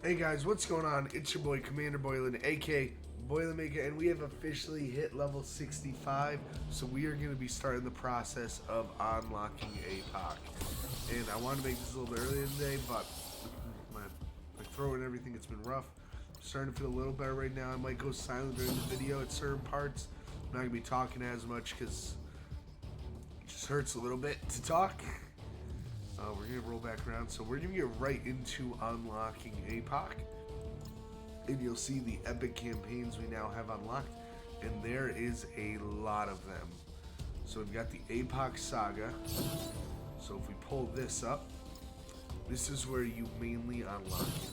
Hey guys, what's going on? It's your boy Commander Boylan, aka Boilermaker, and we have officially hit level 65. So we are going to be starting the process of unlocking APOC. And I wanted to make this a little bit earlier today, but my throat and everything, it's been rough. I'm starting to feel a little better right now. I might go silent during the video at certain parts. I'm not going to be talking as much because it just hurts a little bit to talk. We're going to roll back around. So we're going to get right into unlocking APOC. And you'll see the epic campaigns we now have unlocked. And there is a lot of them. So we've got the APOC Saga. So if we pull this up, this is where you mainly unlock it.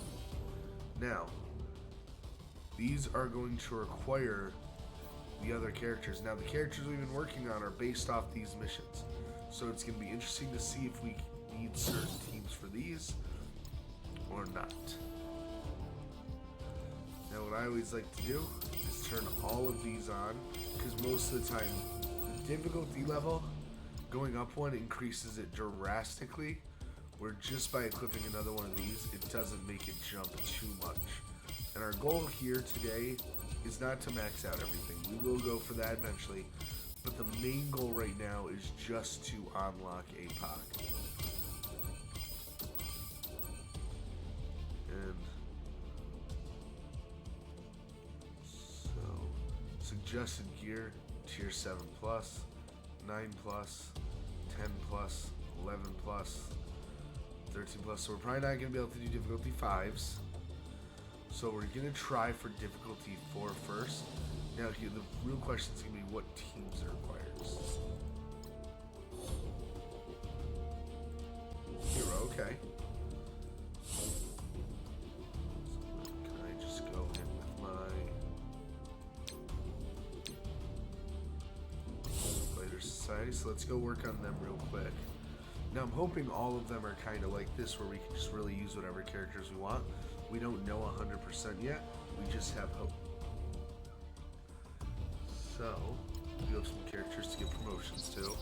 Now, these are going to require the other characters. Now, the characters we've been working on are based off these missions. So it's going to be interesting to see if we need certain teams for these or not. Now what I always like to do is turn all of these on, because most of the time the difficulty level going up one increases it drastically, where just by equipping another one of these it doesn't make it jump too much. And our goal here today is not to max out everything. We will go for that eventually, but the main goal right now is just to unlock APOC. And so, suggested gear, tier 7 plus, 9 plus, 10 plus, 11 plus, 13 plus. So we're probably not going to be able to do difficulty 5s. So we're going to try for difficulty 4 first. Now here, the real question is going to be what teams it requires. Hero, okay. Society, so let's go work on them real quick. Now I'm hoping all of them are kind of like this, where we can just really use whatever characters we want. We don't know 100% yet, we just have hope. So we have some characters to get promotions to.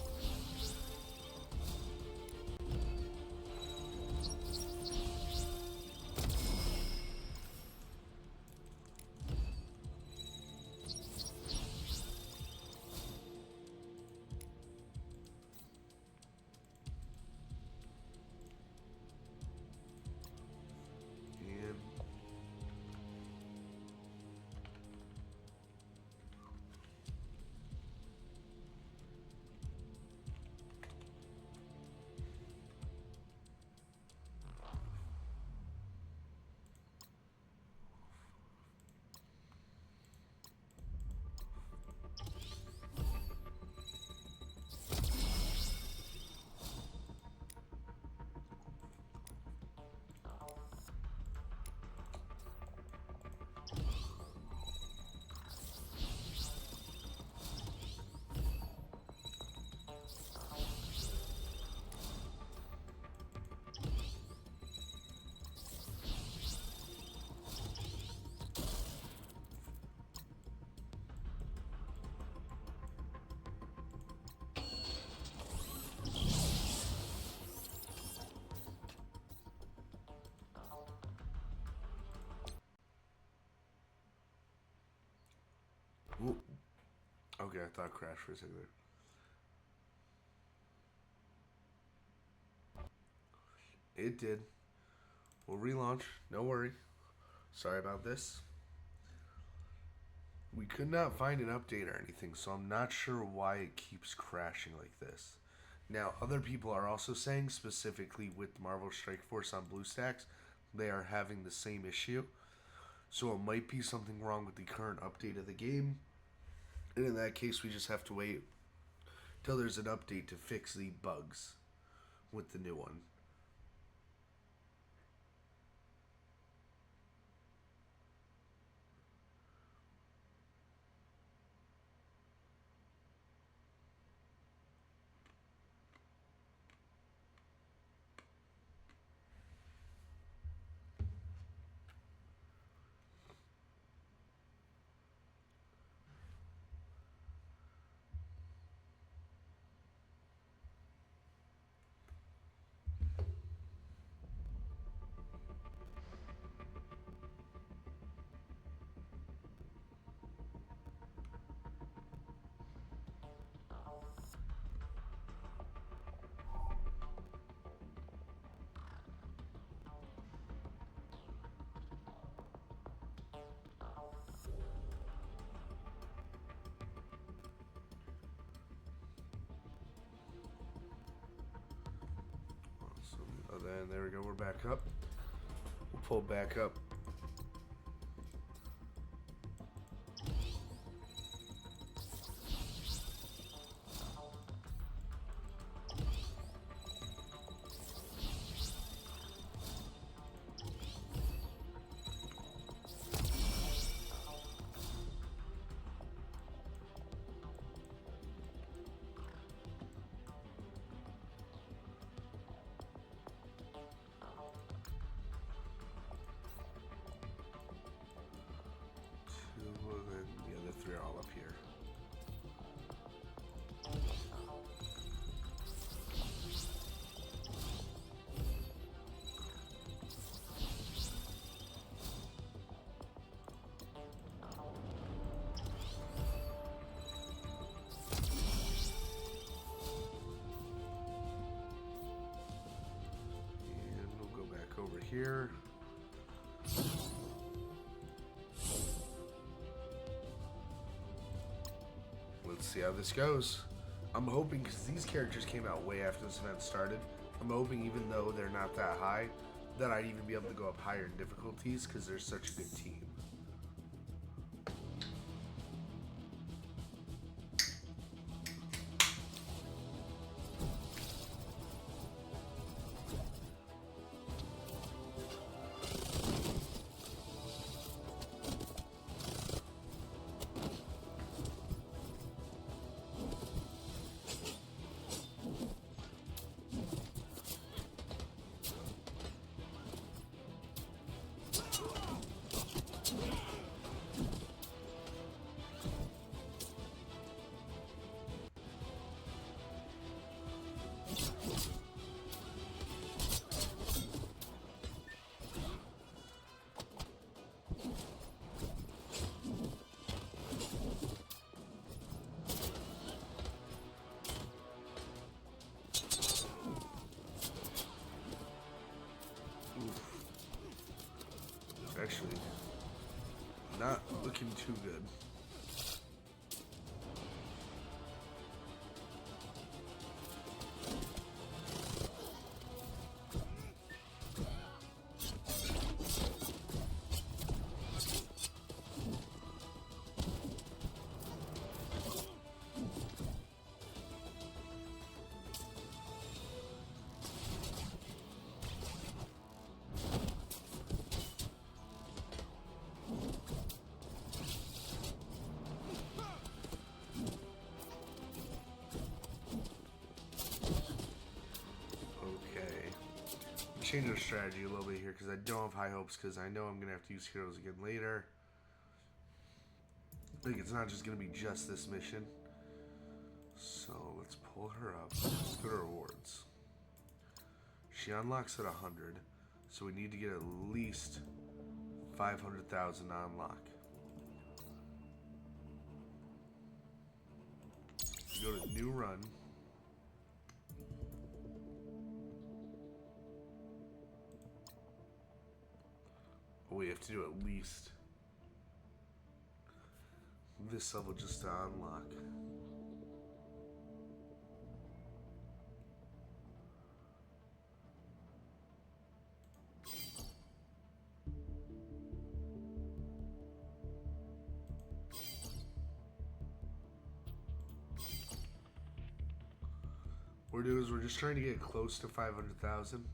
Ooh. Okay, I thought crashed for a second there. It did. We'll relaunch. No worry. Sorry about this. We could not find an update or anything, so I'm not sure why it keeps crashing like this. Now, other people are also saying, specifically with Marvel Strike Force on BlueStacks, they are having the same issue. So it might be something wrong with the current update of the game. And in that case, we just have to wait till there's an update to fix the bugs with the new one. then there we go. We're back up. We'll pull back up. The other three are all up here. And we'll go back over here. Let's see how this goes. I'm hoping, because these characters came out way after this event started, I'm hoping even though they're not that high, that I'd even be able to go up higher in difficulties because they're such a good team. Actually, not looking too good. Change our strategy a little bit here because I don't have high hopes because I know I'm going to have to use heroes again later. Like, it's not just going to be just this mission. So let's pull her up. Let's go to rewards. She unlocks at 100, so we need to get at least 500,000 to unlock. Go to new run. We have to do at least this level just to unlock. What we're doing is we're just trying to get close to 500,000.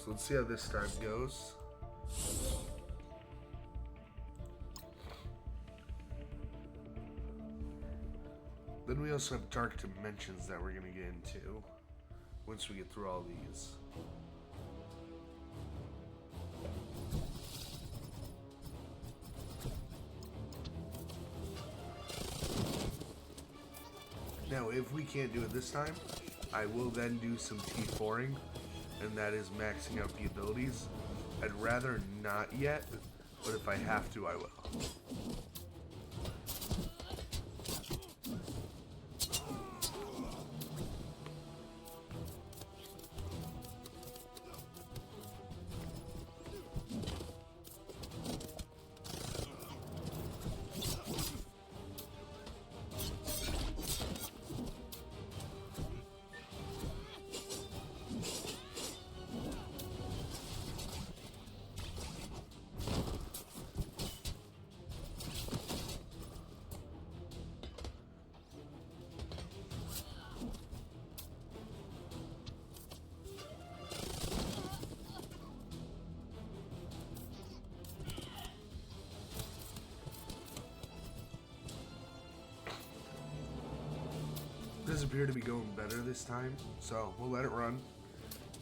So let's see how this time goes. Then we also have dark dimensions that we're going to get into once we get through all these. Now, if we can't do it this time, I will then do some T4ing and that is maxing out the abilities. I'd rather not yet, but if I have to, I will. Does appear to be going better this time, so we'll let it run.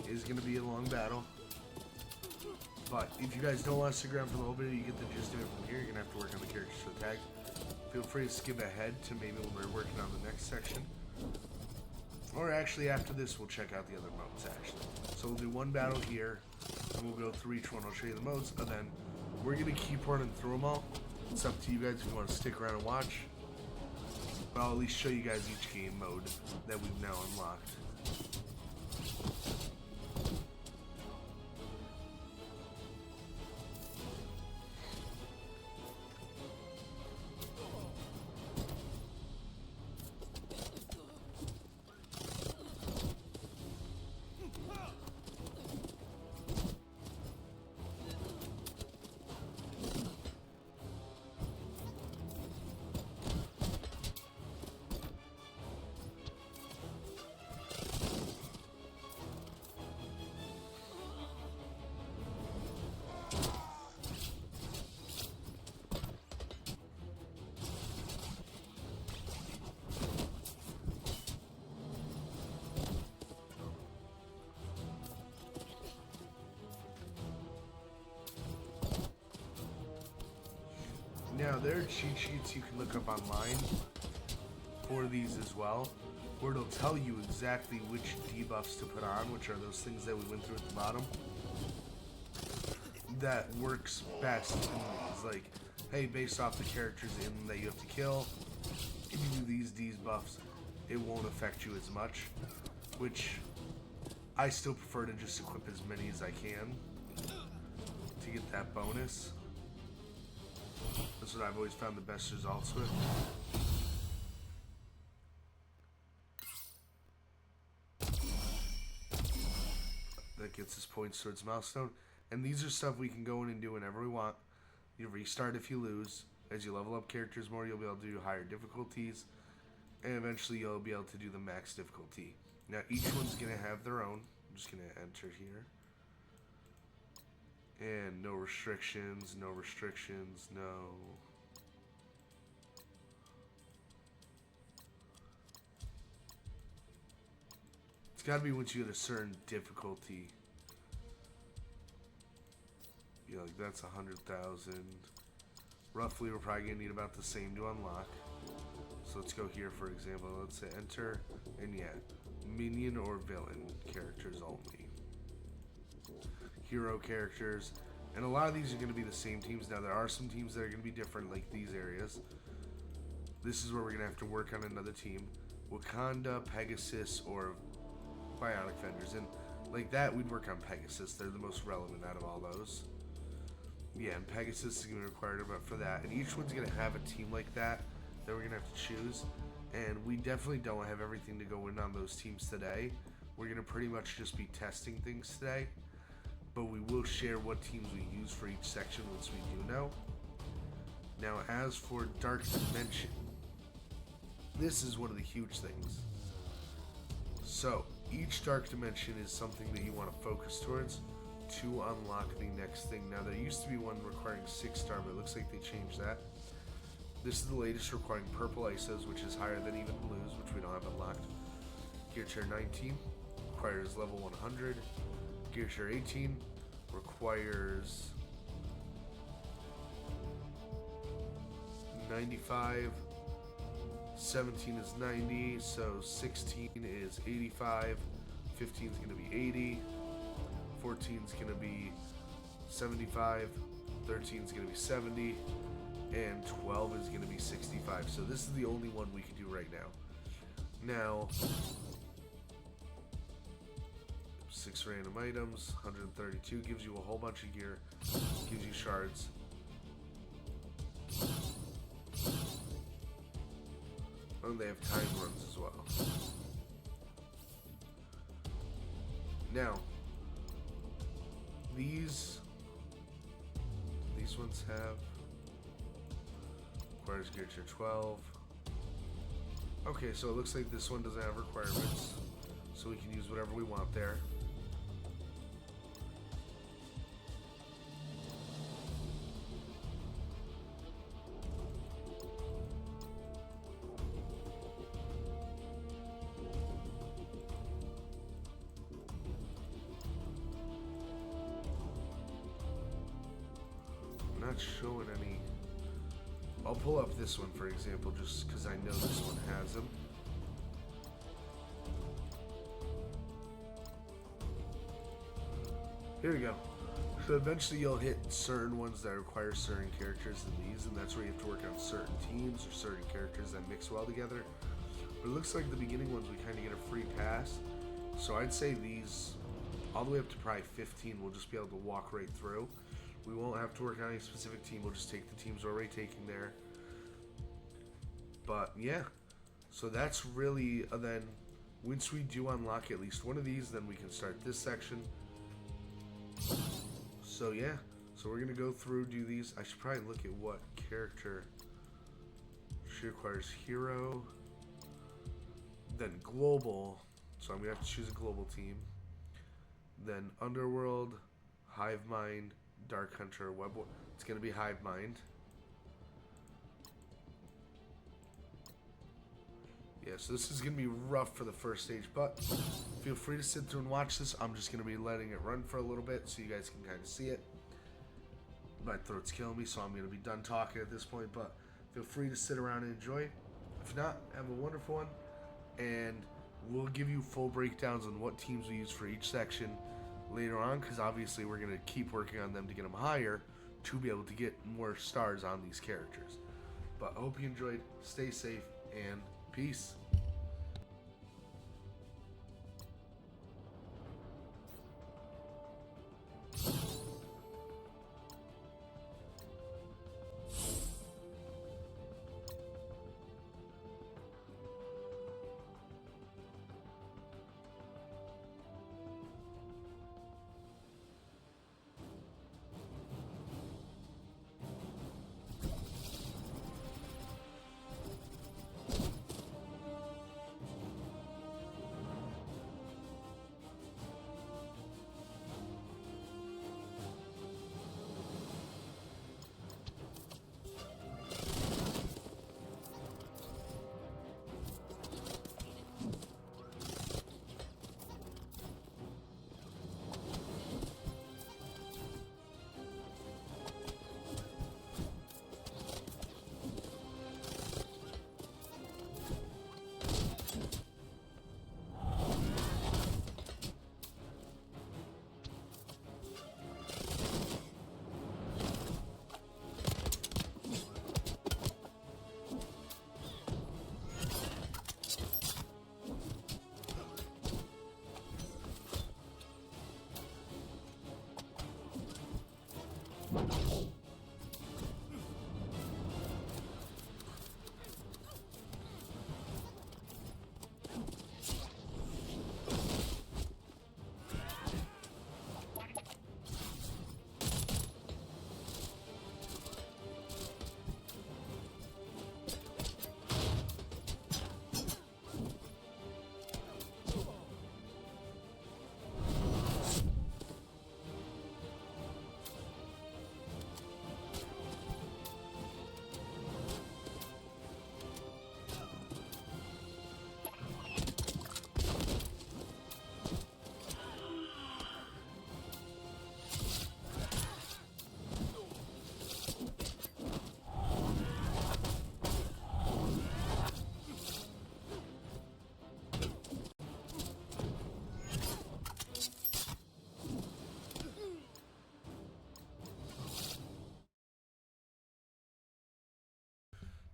It is going to be a long battle, but if you guys don't want to stick around for the whole video, you get the gist of it from here. You're going to have to work on the characters for the tag. Feel free to skip ahead to maybe when we're working on the next section, or actually after this we'll check out the other modes actually. So we'll do one battle here, and we'll go through each one. I'll show you the modes, and then we're going to keep running through them all. It's up to you guys if you want to stick around and watch. But I'll at least show you guys each game mode that we've now unlocked. Now, there are cheat sheets you can look up online for these as well, where it'll tell you exactly which debuffs to put on, which are those things that we went through at the bottom, that works best in these. Like, hey, based off the characters in that you have to kill, if you do these debuffs, it won't affect you as much, which I still prefer to just equip as many as I can to get that bonus. That's what I've always found the best results with. That gets us points towards milestone. And these are stuff we can go in and do whenever we want. You restart if you lose. As you level up characters more, you'll be able to do higher difficulties. And eventually you'll be able to do the max difficulty. Now each one's going to have their own. I'm just going to enter here. And no restrictions, no restrictions, no. It's got to be once you hit a certain difficulty. Yeah, like that's 100,000. Roughly, we're probably going to need about the same to unlock. So let's go here, for example. Let's say enter, and yeah, minion or villain characters only. Hero characters, and a lot of these are going to be the same teams. Now there are some teams that are going to be different, like these areas. This is where we're going to have to work on another team. Wakanda, Pegasus, or Bionic Vendors, and like that we'd work on Pegasus. They're the most relevant out of all those. Yeah, and Pegasus is going to be required for that, and each one's going to have a team like that we're going to have to choose, and we definitely don't have everything to go in on those teams today. We're going to pretty much just be testing things today. But we will share what teams we use for each section once we do know. Now, as for Dark Dimension, this is one of the huge things. So, each Dark Dimension is something that you want to focus towards to unlock the next thing. Now, there used to be one requiring 6-star, but it looks like they changed that. This is the latest, requiring purple ISOs, which is higher than even blues, which we don't have unlocked. Gear Tier 19 requires level 100. Gear Tier 18 requires 95. 17 is 90, so 16 is 85. 15 is going to be 80. 14 is going to be 75, 13 is going to be 70, and 12 is going to be 65. So this is the only one we can do right now. Now, 6 random items, 132 gives you a whole bunch of gear, gives you shards. And they have time runs as well. Now, these ones have requires gear tier 12. Okay, so it looks like this one doesn't have requirements, so we can use whatever we want there. Not showing any. I'll pull up this one for example, just because I know this one has them. Here we go. So eventually you'll hit certain ones that require certain characters in these, and that's where you have to work on certain teams or certain characters that mix well together. But it looks like the beginning ones we kind of get a free pass. So I'd say these, all the way up to probably 15, we'll just be able to walk right through. We won't have to work on any specific team. We'll just take the teams we're already taking there. But yeah, so that's really, then once we do unlock at least one of these, then we can start this section. So yeah, so we're gonna go through, do these. I should probably look at what character. She requires hero, then global. So I'm gonna have to choose a global team. Then underworld, hive mind, Dark Hunter, Web. It's going to be Hive Mind. Yeah, so this is going to be rough for the first stage, but feel free to sit through and watch this. I'm just going to be letting it run for a little bit so you guys can kind of see it. My throat's killing me, so I'm going to be done talking at this point, but feel free to sit around and enjoy. If not, have a wonderful one, and we'll give you full breakdowns on what teams we use for each section later on, because obviously we're going to keep working on them to get them higher to be able to get more stars on these characters. But I hope you enjoyed. Stay safe and peace.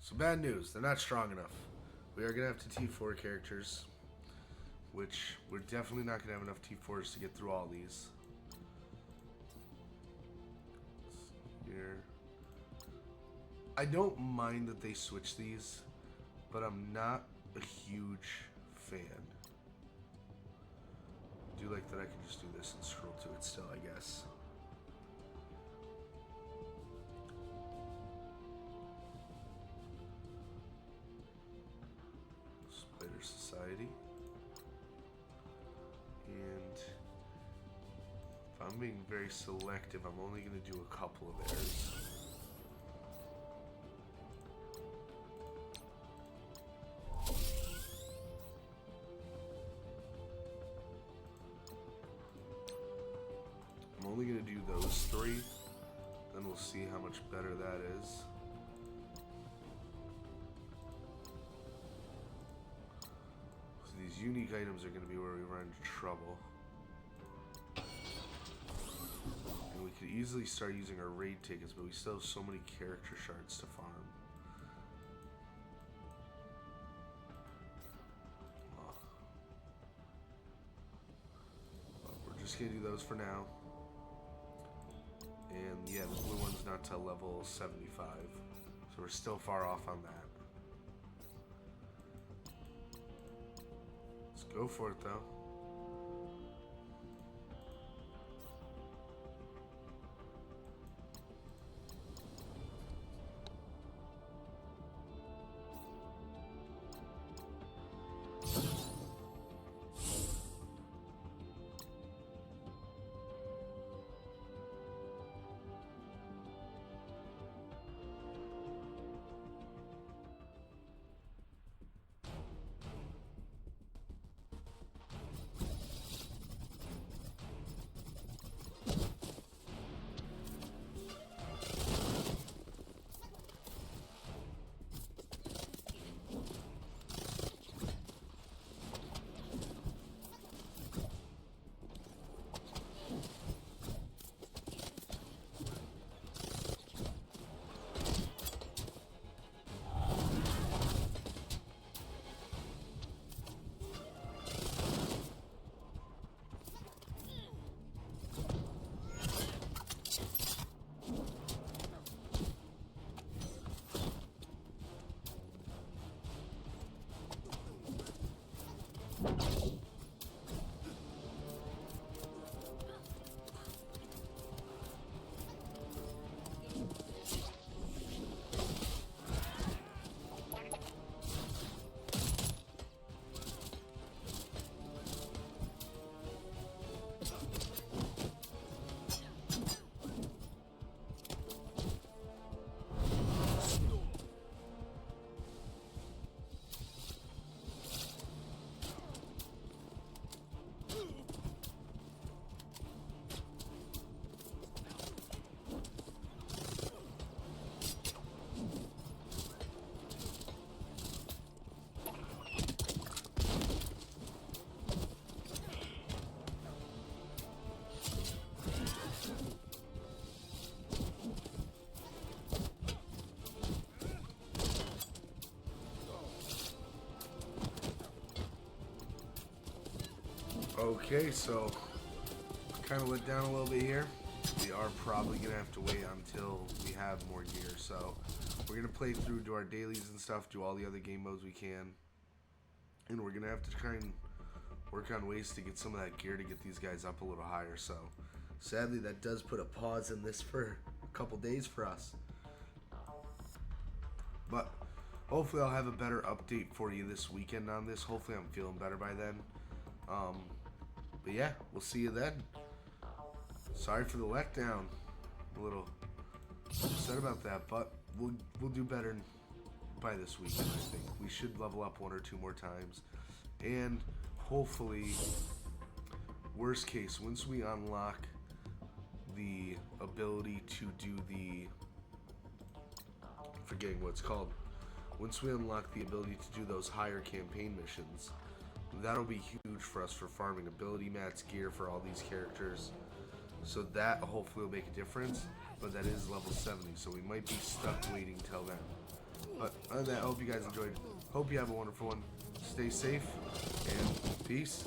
So bad news, they're not strong enough. We are going to have to T4 characters, which we're definitely not going to have enough T4s to get through all these. Here. I don't mind that they switch these, but I'm not a huge fan. I do like that I can just do this and scroll to it still, I guess. Spider Society. And if I'm being very selective, I'm only going to do a couple of errors. I'm only going to do those three, then we'll see how much better that is. So these unique items are going to be where we run into trouble. And we could easily start using our raid tickets, but we still have so many character shards to farm. Well, we're just going to do those for now. And yeah, the blue one's not till level 75, so we're still far off on that. Let's go for it though. Okay, so kind of let down a little bit here. We are probably going to have to wait until we have more gear. So we're going to play through, do our dailies and stuff, do all the other game modes we can. And we're going to have to try and work on ways to get some of that gear to get these guys up a little higher. So sadly, that does put a pause in this for a couple days for us. But hopefully I'll have a better update for you this weekend on this. Hopefully I'm feeling better by then. But yeah, we'll see you then. Sorry for the letdown. A little upset about that, but we'll do better by this weekend, I think. We should level up 1 or 2 more times. And hopefully, worst case, once we unlock the ability to do the... I'm forgetting what it's called. Once we unlock the ability to do those higher campaign missions, that'll be huge for us for farming ability mats, gear for all these characters. So that hopefully will make a difference, but that is level 70, so we might be stuck waiting till then. But other than that, I hope you guys enjoyed. Hope you have a wonderful one. Stay safe, and peace.